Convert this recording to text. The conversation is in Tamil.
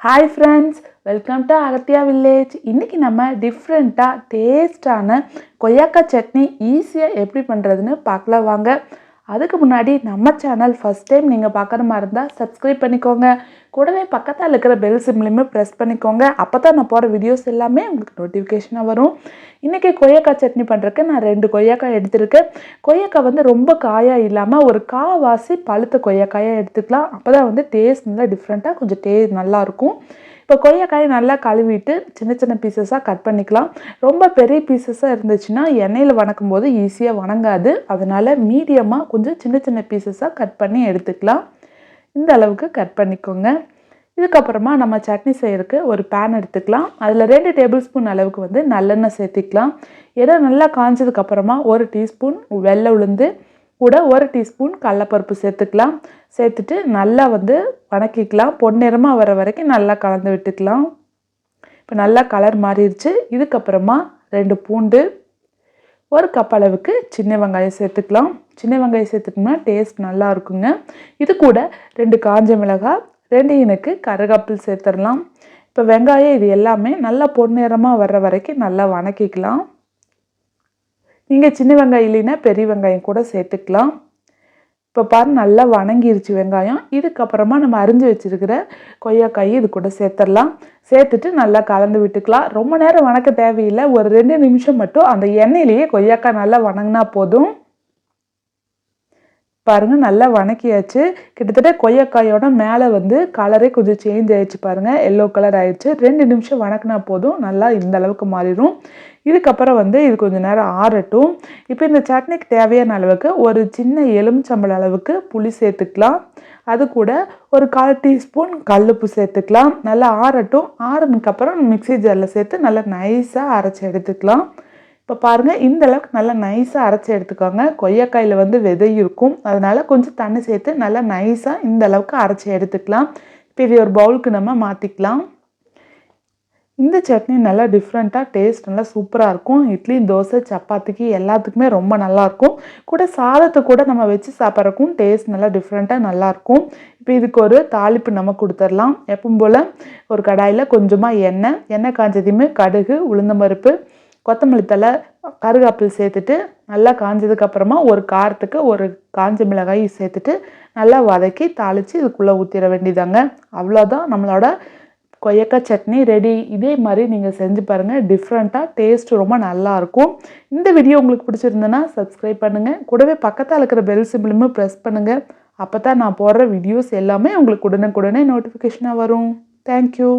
Hi friends, welcome to Agathia Village. இன்னைக்கு நம்ம டிஃப்ரெண்டா டேஸ்டான கொய்யாக்கா சட்னி ஈஸியா எப்படி பண்றதுன்னு பார்க்கலாம் வாங்க. அதுக்கு முன்னாடி நம்ம சேனல் ஃபர்ஸ்ட் டைம் நீங்க பார்க்குற மாதிரி இருந்தா Subscribe பண்ணிக்கோங்க. கூடவே பக்கத்துல இருக்கிற பெல் சிம்பலையும் பிரஸ் பண்ணிக்கோங்க. அப்பதான் நான் போற வீடியோஸ் எல்லாமே உங்களுக்கு நோட்டிஃபிகேஷனா வரும். இன்னைக்கு கொய்யாக்கா சட்னி பண்றதுக்கு நான் 2 கொய்யாக்காய் எடுத்துருக்கேன். கொய்யாக்காய் வந்து ரொம்ப காயா இல்லாம ஒரு காவாசி பழுத்த கொய்யாக்காயை எடுத்துக்கலாம். அப்பதான் வந்து டேஸ்ட் நல்லா டிஃப்ரெண்டா கொஞ்சம் நல்லா இருக்கும். இப்போ கொய்யாக்காயை நல்லா கழுவிட்டு சின்ன சின்ன பீசஸாக கட் பண்ணிக்கலாம். ரொம்ப பெரிய பீசஸாக இருந்துச்சுன்னா எண்ணெயில் வணக்கும் போது ஈஸியாக வணங்காது. அதனால் மீடியமாக கொஞ்சம் சின்ன சின்ன பீசஸாக கட் பண்ணி எடுத்துக்கலாம். இந்த அளவுக்கு கட் பண்ணிக்கோங்க. இதுக்கப்புறமா நம்ம சட்னி செய்யறதுக்கு ஒரு பேன் எடுத்துக்கலாம். அதில் 2 டேபிள் ஸ்பூன் அளவுக்கு வந்து நல்லெண்ணெய் சேர்த்திக்கலாம். எண்ணெய் நல்லா காய்ஞ்சதுக்கப்புறமா 1 டீஸ்பூன் வெள்ளை உளுந்து கூட 1 டீஸ்பூன் கடலைப்பருப்பு சேர்த்துக்கலாம். சேர்த்துட்டு நல்லா வந்து வணக்கிக்கலாம். பொன்னிறமாக வர வரைக்கும் நல்லா கலந்து விட்டுக்கலாம். இப்போ நல்லா கலர் மாறிடுச்சு. இதுக்கப்புறமா 2 பூண்டு, 1 கப் அளவுக்கு சின்ன வெங்காயம் சேர்த்துக்கலாம். சின்ன வெங்காயம் சேர்த்துட்டோம்னா டேஸ்ட் நல்லா இருக்குங்க. இது கூட 2 காஞ்ச மிளகாய், 2 இனுக்கு கருவேப்பிலை சேர்த்துடலாம். இப்போ வெங்காயம் இது எல்லாமே நல்லா பொன்னிறமாக வர்ற வரைக்கும் நல்லா வணக்கிக்கலாம். நீங்கள் சின்ன வெங்காயம் இல்லைன்னா பெரிய வெங்காயம் கூட சேர்த்துக்கலாம். இப்போ பாரு நல்லா வணங்கிருச்சு வெங்காயம். இதுக்கப்புறமா நம்ம அரிஞ்சு வச்சுருக்கிற கொய்யாக்காய் இது கூட சேர்த்துடலாம். சேர்த்துட்டு நல்லா கலந்து விட்டுக்கலாம். ரொம்ப நேரம் வணக்க தேவையில்லை. ஒரு 2 நிமிஷம் மட்டும் அந்த எண்ணெயிலேயே கொய்யாக்காய் நல்லா வணங்கினா போதும். பாருங்கள் நல்லா வணக்கியாச்சு. கிட்டத்தட்ட கொய்யாக்காயோட மேலே வந்து கலரே கொஞ்சம் சேஞ்ச் ஆயிடுச்சு பாருங்கள். எல்லோ கலர் ஆயிடுச்சு. 2 நிமிஷம் வணக்கினா போதும். நல்லா இந்த அளவுக்கு மாறிடும். இதுக்கப்புறம் வந்து இது கொஞ்சம் நேரம் ஆறட்டும். இப்போ இந்த சட்னிக்கு தேவையான அளவுக்கு ஒரு சின்ன எலுமிச்சம்பழ அளவுக்கு புளி சேர்த்துக்கலாம். அது கூட ஒரு 1/4 டீஸ்பூன் கல்லுப்பு சேர்த்துக்கலாம். நல்லா ஆறட்டும். ஆறுனதுக்கப்புறம் மிக்ஸி ஜாரில் சேர்த்து நல்லா நைஸாக அரைச்சி எடுத்துக்கலாம். இப்போ பாருங்கள் இந்த அளவுக்கு நல்லா நைஸாக அரைச்சி எடுத்துக்கோங்க. கொய்யாக்காயில் வந்து விதை இருக்கும். அதனால் கொஞ்சம் தண்ணி சேர்த்து நல்லா நைஸாக இந்த அளவுக்கு அரைச்சி எடுத்துக்கலாம். இப்போ இது ஒரு பவுலுக்கு நம்ம மாற்றிக்கலாம். இந்த சட்னி நல்லா டிஃப்ரெண்ட்டாக டேஸ்ட் நல்லா சூப்பராக இருக்கும். இட்லி, தோசை, சப்பாத்திக்கு எல்லாத்துக்குமே ரொம்ப நல்லாயிருக்கும். கூட சாதத்தை கூட நம்ம வச்சு சாப்பிட்றக்கும் டேஸ்ட் நல்லா டிஃப்ரெண்ட்டாக நல்லாயிருக்கும். இப்போ இதுக்கு ஒரு தாளிப்பு நம்ம கொடுத்துடலாம். எப்பவும் போல் ஒரு கடாயில் கொஞ்சமாக எண்ணெய் காஞ்சதையுமே கடுகு, உளுந்தம்பருப்பு, கொத்தமல்லி தழை, கருவேப்பிலை சேர்த்துட்டு நல்லா காஞ்சதுக்கப்புறமா ஒரு காரத்துக்கு ஒரு காஞ்ச மிளகாய் சேர்த்துட்டு நல்லா வதக்கி தாளித்து இதுக்குள்ளே ஊற்றிட வேண்டியதாங்க. அவ்வளோதான், நம்மளோட கொய்யாக்காய் சட்னி ரெடி. இதே மாதிரி நீங்கள் செஞ்சு பாருங்கள். டிஃப்ரெண்ட்டாக டேஸ்ட் ரொம்ப நல்லாயிருக்கும். இந்த வீடியோ உங்களுக்கு பிடிச்சிருந்ததுன்னா Subscribe பண்ணுங்கள். கூடவே பக்கத்தில் இருக்கிற பெல் சிம்பிளுமே ப்ரெஸ் பண்ணுங்கள். அப்போ தான் நான் போடுற வீடியோஸ் எல்லாமே உங்களுக்கு உடனுக்குடனே நோட்டிஃபிகேஷனாக வரும். தேங்க்யூ.